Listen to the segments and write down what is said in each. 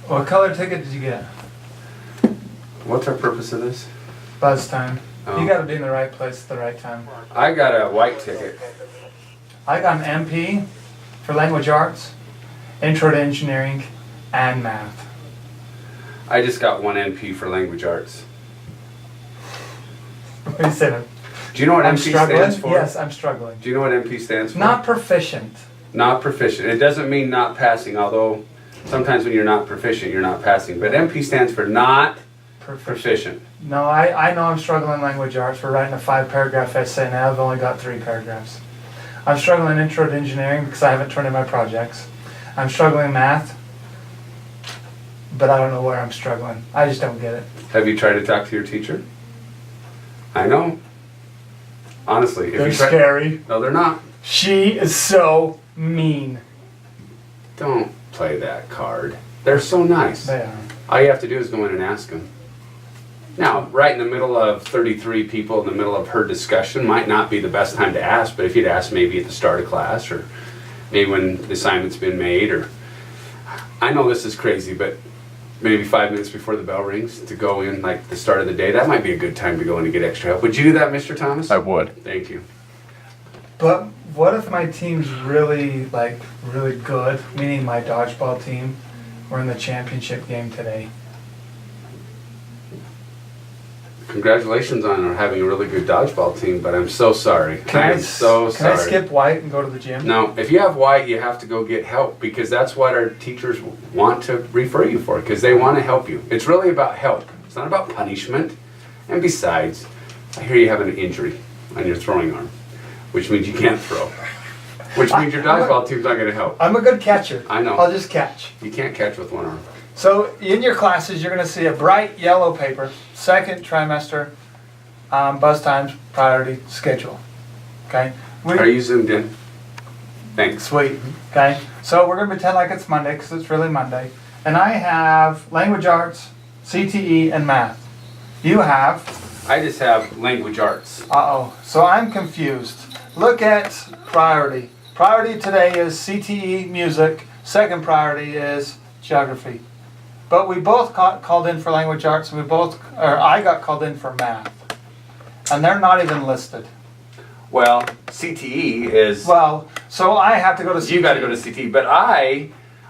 What color ticket did you get? What's our purpose of this? Buzz time. Oh. You got to be in the right place at the right time. I got a white ticket. I got an MP for language arts, intro to engineering, and math. I just got one NP for language arts. What are you saying? Do you know what I'm MP struggling? stands for? Yes, I'm struggling. Do you know what MP stands for? Not proficient. Not proficient. It doesn't mean not passing, although sometimes when you're not proficient, you're not passing. But MP stands for not proficient. No, I know I'm struggling in language arts. We're writing a 5-paragraph essay now. I've only got 3 paragraphs. I'm struggling in intro to engineering because I haven't turned in my projects. I'm struggling in math, but I don't know where I'm struggling. I just don't get it. Have you tried to talk to your teacher? I know. Honestly. They're scary. No, they're not. She is so mean. Don't play that card. They're so nice. They are. All you have to do is go in and ask them. Now, right in the middle of 33 people, in the middle of her discussion, might not be the best time to ask, but if you'd ask maybe at the start of class, or maybe when the assignment's been made, or I know this is crazy, but maybe 5 minutes before the bell rings to go in, like the start of the day, that might be a good time to go in and get extra help. Would you do that, Mr. Thomas? I would. Thank you. But what if my team's really good, meaning my dodgeball team, we're in the championship game today? Congratulations on having a really good dodgeball team, but I'm so sorry. I'm so sorry. Can I skip white and go to the gym? No, if you have white, you have to go get help, because that's what our teachers want to refer you for, because they want to help you. It's really about help. It's not about punishment. And besides, I hear you have an injury on your throwing arm, which means you can't throw, which means your dodgeball team's not going to help. I'm a good catcher. I know. I'll just catch. You can't catch with one arm. So in your classes, you're going to see a bright yellow paper, second trimester, buzz times, priority, schedule. Okay? Are you zoomed in? Thanks. Sweet. Okay? So we're going to pretend like it's Monday because it's really Monday. And I have language arts, CTE, and math. You have? I just have language arts. Uh-oh. So I'm confused. Look at priority. Priority today is CTE, music. Second priority is geography. But we both got called in for language arts, and I got called in for math. And they're not even listed. Well, CTE is... Well, so I have to go to CTE. You got to go to CTE, but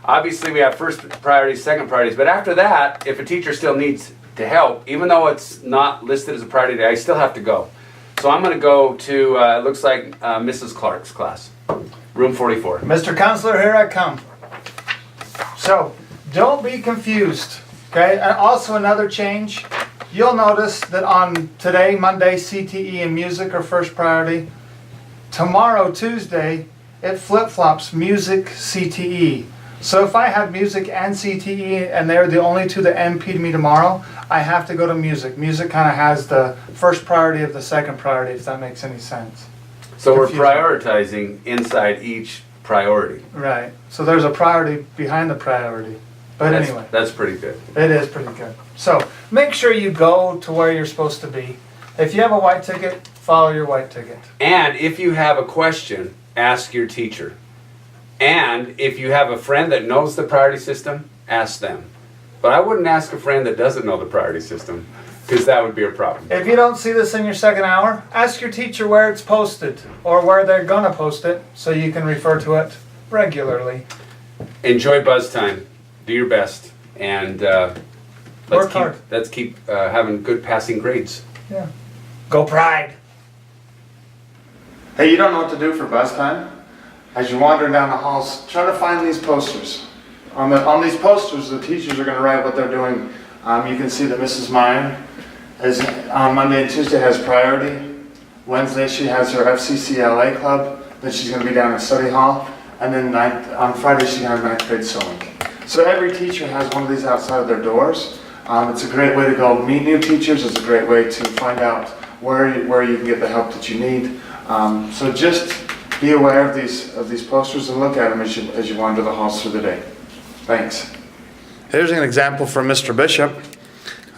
obviously we have first priorities, second priorities, but after that, if a teacher still needs to help, even though it's not listed as a priority, I still have to go. So I'm going to go to, it looks like Mrs. Clark's class, room 44. Mr. Counselor, here I come. So, don't be confused, okay? And also another change, you'll notice that on today, Monday, CTE and music are first priority. Tomorrow, Tuesday, it flip-flops music, CTE. So if I have music and CTE and they're the only two that MP to me tomorrow, I have to go to music. Music kind of has the first priority of the second priority, if that makes any sense. So we're prioritizing inside each priority. Right. So there's a priority behind the priority. But anyway. That's pretty good. It is pretty good. So make sure you go to where you're supposed to be. If you have a white ticket, follow your white ticket. And if you have a question, ask your teacher. And if you have a friend that knows the priority system, ask them. But I wouldn't ask a friend that doesn't know the priority system, because that would be a problem. If you don't see this in your second hour, ask your teacher where it's posted or where they're going to post it so you can refer to it regularly. Enjoy buzz time. Do your best. And Work hard. Let's keep having good passing grades. Yeah. Go Pride. Hey, you don't know what to do for buzz time? As you're wandering down the halls, try to find these posters. On these posters, the teachers are going to write what they're doing. You can see that Mrs. Meyer is, on Monday and Tuesday has priority. Wednesday she has her FCCLA club. Then she's going to be down in study hall. And then on Friday she's going to have ninth grade sewing. So every teacher has one of these outside of their doors. It's a great way to go meet new teachers. It's a great way to find out where you can get the help that you need. So just be aware of these posters and look at them as you wander the halls through the day. Thanks. Here's an example from Mr. Bishop.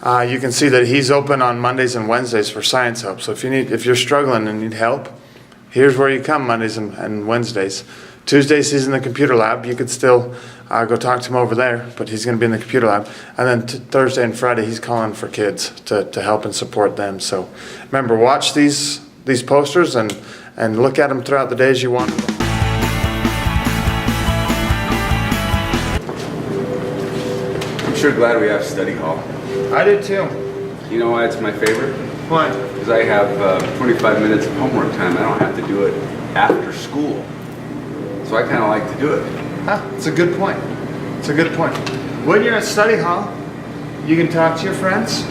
You can see that he's open on Mondays and Wednesdays for science help. So if you're struggling and need help, here's where you come Mondays and Wednesdays. Tuesdays he's in the computer lab. You could still go talk to him over there, but he's going to be in the computer lab. And then Thursday and Friday he's calling for kids to help and support them. So remember, watch these posters and look at them throughout the day as you want. I'm sure glad we have study hall. I did too. You know why it's my favorite? Why? Because I have 25 minutes of homework time. I don't have to do it after school. So I kind of like to do it. Huh, it's a good point. It's a good point. When you're at study hall, you can talk to your friends,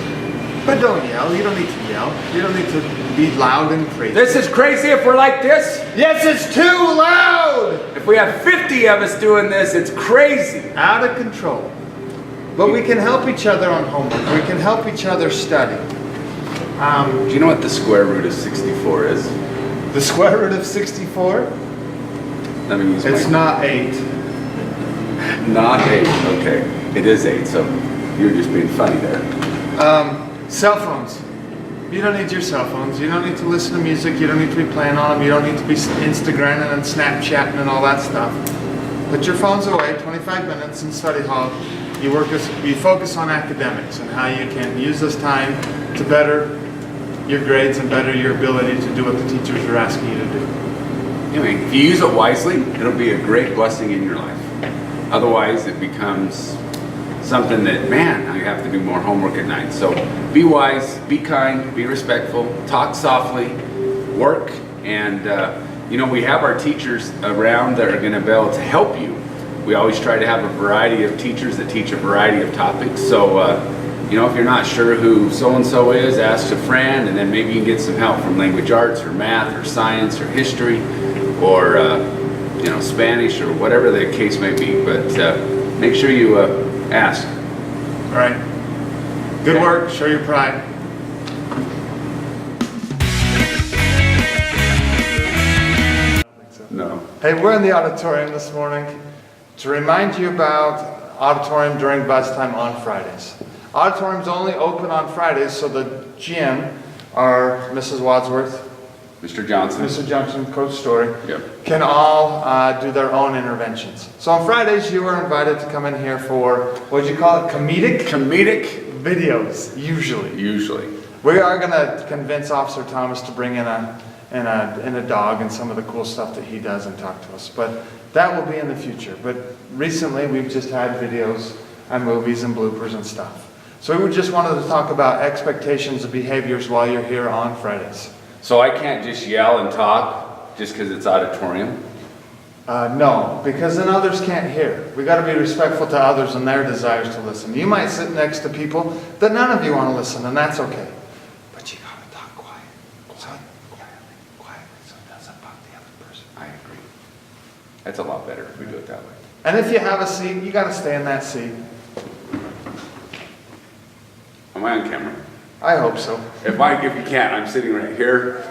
but don't yell. You don't need to yell. You don't need to be loud and crazy. This is crazy if we're like this. Yes, it's too loud! If we have 50 of us doing this, it's crazy. Out of control. But we can help each other on homework. We can help each other study. Do you know what the square root of 64 is? The square root of 64? Let me use It's my... not 8. Not 8, okay. It is 8, so you're just being funny there. Cell phones. You don't need your cell phones. You don't need to listen to music. You don't need to be playing on them. You don't need to be Instagramming and Snapchatting and all that stuff. Put your phones away, 25 minutes in study hall. You focus on academics and how you can use this time to better your grades and better your ability to do what the teachers are asking you to do. Anyway, if you use it wisely, it'll be a great blessing in your life. Otherwise, it becomes something that, man, I have to do more homework at night. So be wise, be kind, be respectful, talk softly, work, and we have our teachers around that are going to be able to help you. We always try to have a variety of teachers that teach a variety of topics. So, if you're not sure who so-and-so is, ask a friend, and then maybe you can get some help from language arts or math or science or history or, Spanish or whatever the case may be. But make sure you ask. All right. Good work. Show your pride. No. Hey, we're in the auditorium this morning to remind you about auditorium during bus time on Fridays. Auditorium's only open on Fridays, so the GM, our Mrs. Wadsworth, Mr. Johnson. Mr. Johnson, Coach Story, Yep. can all do their own interventions. So on Fridays, you are invited to come in here for, what do you call it, comedic videos, usually. We are going to convince Officer Thomas to bring in a dog and some of the cool stuff that he does and talk to us. But that will be in the future. But recently, we've just had videos and movies and bloopers and stuff. So we just wanted to talk about expectations and behaviors while you're here on Fridays. So I can't just yell and talk just because it's auditorium? No, because then others can't hear. We got to be respectful to others and their desires to listen. You might sit next to people that none of you want to listen, and that's okay. But you got to talk quietly, so it doesn't bug the other person. I agree. That's a lot better if we do it that way. And if you have a seat, you got to stay in that seat. Am I on camera? I hope so. If you can't, I'm sitting right here,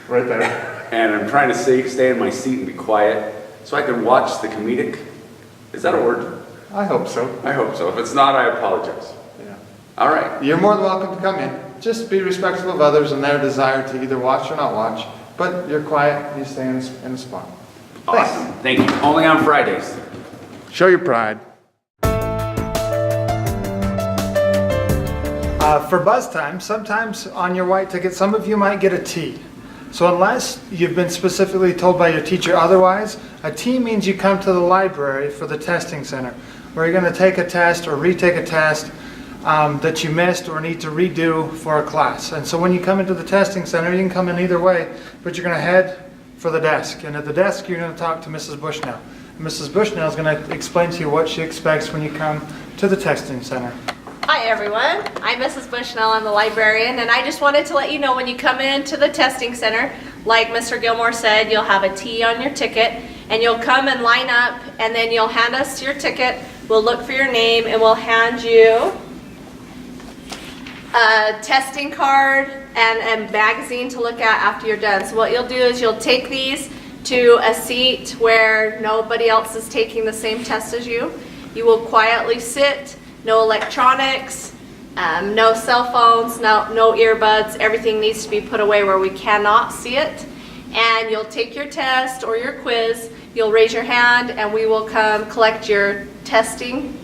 Right there. and I'm trying to stay in my seat and be quiet so I can watch the comedic. Is that a word? I hope so. I hope so. If it's not, I apologize. Yeah. All right. You're more than welcome to come in. Just be respectful of others and their desire to either watch or not watch. But you're quiet, you stay in the spot. Awesome. Thank you. Only on Fridays. Show your pride. For buzz time, sometimes on your white ticket, some of you might get a T. So unless you've been specifically told by your teacher otherwise, a T means you come to the library for the testing center, where you're going to take a test or retake a test that you missed or need to redo for a class. And so when you come into the testing center, you can come in either way, but you're going to head for the desk. And at the desk, you're going to talk to Mrs. Bushnell. Mrs. Bushnell is going to explain to you what she expects when you come to the testing center. Hi everyone, I'm Mrs. Bushnell, I'm the librarian, and I just wanted to let you know when you come into the testing center, like Mr. Gilmore said, you'll have a T on your ticket, and you'll come and line up, and then you'll hand us your ticket, we'll look for your name, and we'll hand you a testing card and magazine to look at after you're done. So what you'll do is you'll take these to a seat where nobody else is taking the same test as you. You will quietly sit. No electronics, no cell phones, no earbuds. Everything needs to be put away where we cannot see it. And you'll take your test or your quiz. you'll raise your hand and we will come collect your testing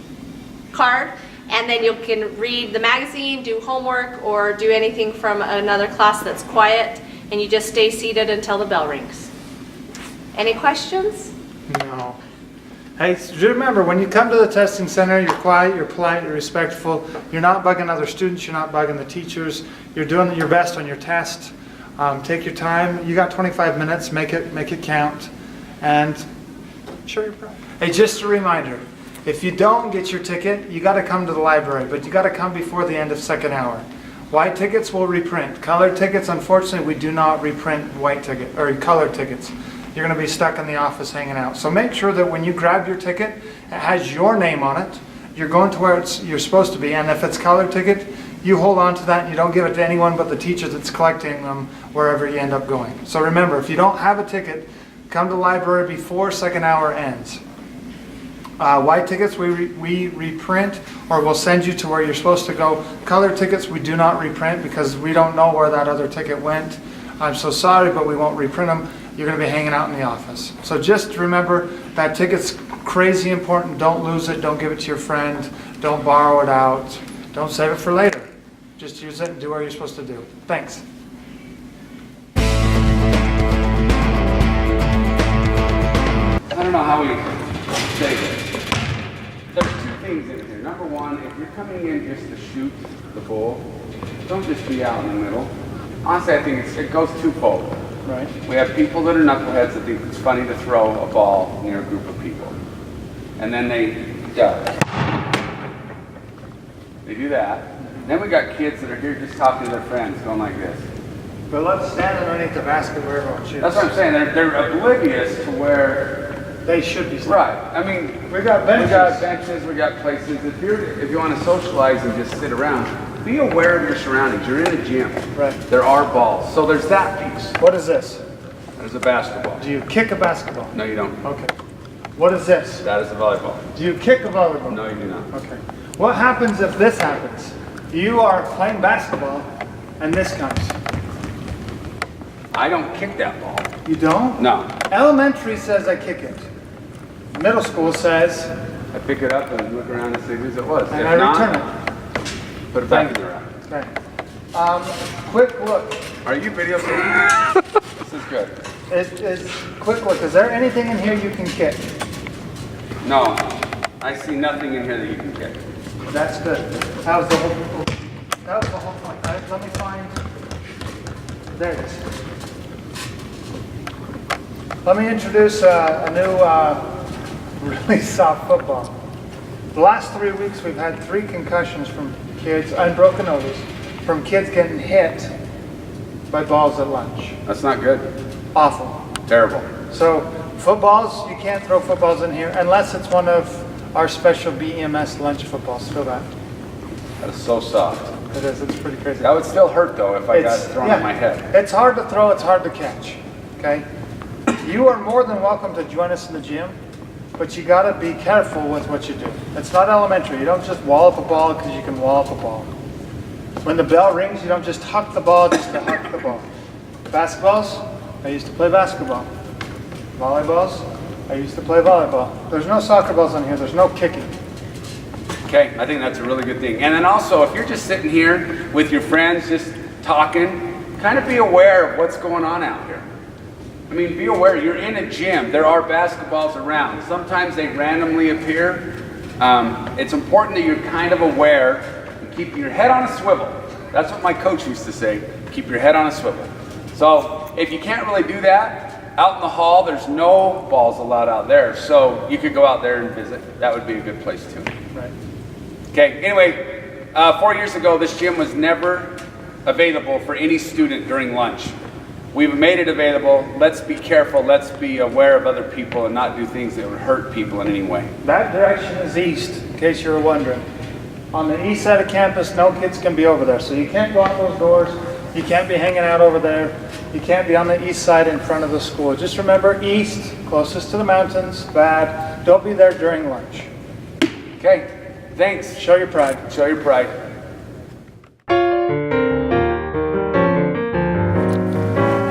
card. And then you can read the magazine, do homework, or do anything from another class that's quiet. And you just stay seated until the bell rings. Any questions? No. Hey, remember, when you come to the testing center, you're quiet, you're polite, you're respectful. You're not bugging other students, you're not bugging the teachers. You're doing your best on your test. Take your time. You got 25 minutes, make it count. And show your pride. Hey, just a reminder, if you don't get your ticket, you got to come to the library, but you got to come before the end of second hour. White tickets will reprint. Colored tickets, unfortunately, we do not reprint white ticket or colored tickets. You're going to be stuck in the office hanging out. So make sure that when you grab your ticket, it has your name on it. You're going to where you're supposed to be, and if it's colored ticket, you hold on to that and you don't give it to anyone but the teacher that's collecting them wherever you end up going. So remember, if you don't have a ticket, come to the library before second hour ends. White tickets we reprint, or we'll send you to where you're supposed to go. Colored tickets we do not reprint because we don't know where that other ticket went. I'm so sorry, but we won't reprint them. You're going to be hanging out in the office. So just remember, that ticket's crazy important. Don't lose it. Don't give it to your friend. Don't borrow it out. Don't save it for later. Just use it and do what you're supposed to do. Thanks. I don't know how we say this. There's two things in here. Number one, if you're coming in just to shoot the bull, don't just be out in the middle. Honestly, I think it goes twofold. Right. We have people that are knuckleheads that think it's funny to throw a ball near a group of people. And then they do that. Then we got kids that are here just talking to their friends, going like this. But let's stand underneath the basket where everyone shoots. That's what I'm saying. They're oblivious to where they should be standing. right. I mean, We got benches. we got places. If you want to socialize and just sit around, be aware of your surroundings. You're in a gym. Right. There are balls. So there's that piece. What is this? There's a basketball. Do you kick a basketball? No, you don't. Okay. What is this? That is a volleyball. Do you kick a volleyball? No, you do not. Okay. What happens if this happens? You are playing basketball and this comes. I don't kick that ball. You don't? No. Elementary says I kick it. Middle school says, I pick it up and look around and see whose it was. and If I not, return it. put it back in the rack. Okay. Quick look. Are you videotaping? This is good. Quick look. Is there anything in here you can kick? No, I see nothing in here that you can kick. That's good. That was the whole point. All right, let me find. There it is. Let me introduce a new, really soft football. The last 3 weeks we've had 3 concussions from kids, unbroken noses, from kids getting hit by balls at lunch. That's not good. Awful. Terrible. So footballs, you can't throw footballs in here unless it's one of our special BEMS lunch footballs. Feel that? That is so soft. It is. It's pretty crazy. That would still hurt though if I got it thrown at my head. It's hard to throw. It's hard to catch. Okay. You are more than welcome to join us in the gym, but you got to be careful with what you do. It's not elementary. You don't just wallop a ball because you can wallop a ball. When the bell rings, you don't just huck the ball just to huck the ball. Basketballs, I used to play basketball. Volleyballs, I used to play volleyball. There's no soccer balls on here. There's no kicking. Okay, I think that's a really good thing. And then also, if you're just sitting here with your friends, just talking, kind of be aware of what's going on out here. I mean, be aware, you're in a gym. There are basketballs around. Sometimes they randomly appear. It's important that you're kind of aware and keep your head on a swivel. That's what my coach used to say, keep your head on a swivel. So if you can't really do that, out in the hall, there's no balls allowed out there. So you could go out there and visit. That would be a good place too. Right. Okay, anyway, 4 years ago, this gym was never available for any student during lunch. We've made it available. Let's be careful. Let's be aware of other people and not do things that would hurt people in any way. That direction is east, in case you were wondering. On the east side of campus, no kids can be over there. So you can't go out those doors. You can't be hanging out over there. You can't be on the east side in front of the school. Just remember, east, closest to the mountains, bad. Don't be there during lunch. Okay, thanks. Show your pride. Show your pride.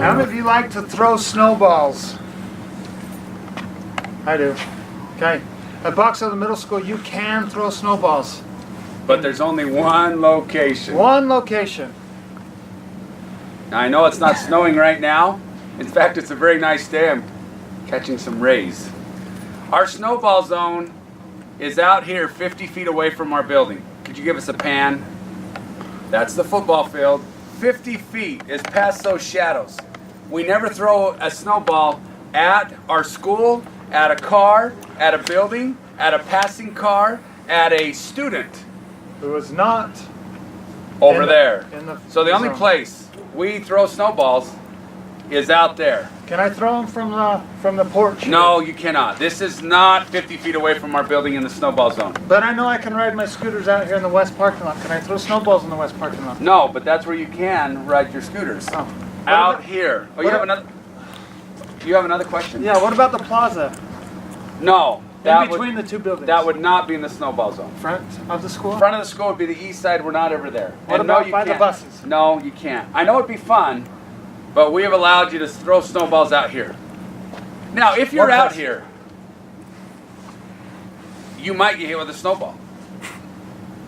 How many of you like to throw snowballs? I do. Okay. At Box Elder Middle School, you can throw snowballs. But there's only one location. One location. Now, I know it's not snowing right now. In fact, it's a very nice day. I'm catching some rays. Our snowball zone is out here 50 feet away from our building. Could you give us a pan? That's the football field. 50 feet is past those shadows. We never throw a snowball at our school, at a car, at a building, at a passing car, at a student. It was not Over in the- there. in the So the only zone. place we throw snowballs is out there. Can I throw them from the porch? No, you cannot. This is not 50 feet away from our building in the snowball zone. But I know I can ride my scooters out here in the west parking lot. Can I throw snowballs in the west parking lot? No, but that's where you can ride your scooters. Oh. Out about- here. Oh, you what have a- another? You have another question? Yeah, what about the plaza? No. In between the two buildings. That would not be in the snowball zone. Front of the school? Front of the school would be the east side. We're not ever there. What And no, about you by the can't. buses? No, you can't. I know it'd be fun, but we have allowed you to throw snowballs out here. Now, if you're What out bus? here, you might get hit with a snowball.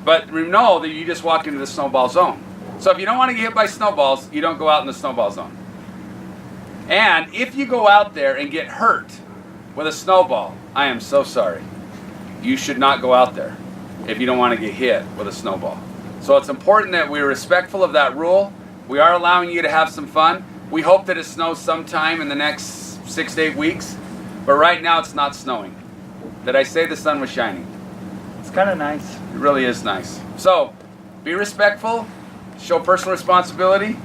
But know that you just walked into the snowball zone. So if you don't want to get hit by snowballs, you don't go out in the snowball zone. And if you go out there and get hurt with a snowball, I am so sorry. You should not go out there if you don't want to get hit with a snowball. So it's important that we're respectful of that rule. We are allowing you to have some fun. We hope that it snows sometime in the next 6 to 8 weeks. But right now it's not snowing. Did I say the sun was shining? It's kind of nice. It really is nice. So be respectful, show personal responsibility,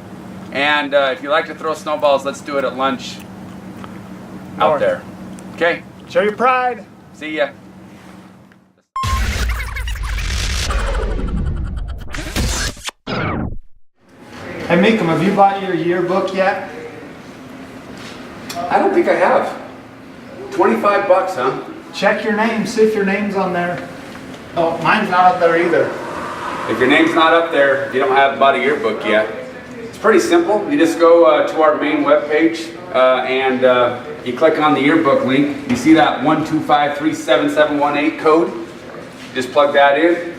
and if you like to throw snowballs, let's do it at lunch out North. there. Okay, Show your pride. see ya. Hey, Meekum, have you bought your yearbook yet? I don't think I have. 25 bucks, huh? Check your name, see if your name's on there. Oh, mine's not up there either. If your name's not up there, you don't have bought a yearbook yet. It's pretty simple. You just go to our main webpage and you click on the yearbook link. You see that 125377718 code? Just plug that in.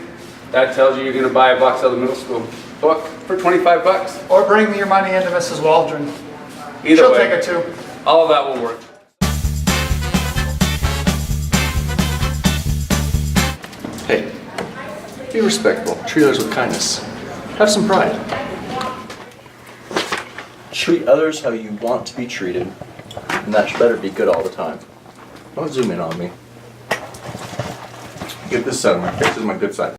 That tells you you're going to buy a Box Elder Middle School book for 25 bucks. Or bring your money into Mrs. Waldron. Either She'll way, take it too. all of that will work. Hey, be respectful. Treat others with kindness. Have some pride. Treat others how you want to be treated, and that better be good all the time. Don't zoom in on me. Get this side of my face. This is my good side.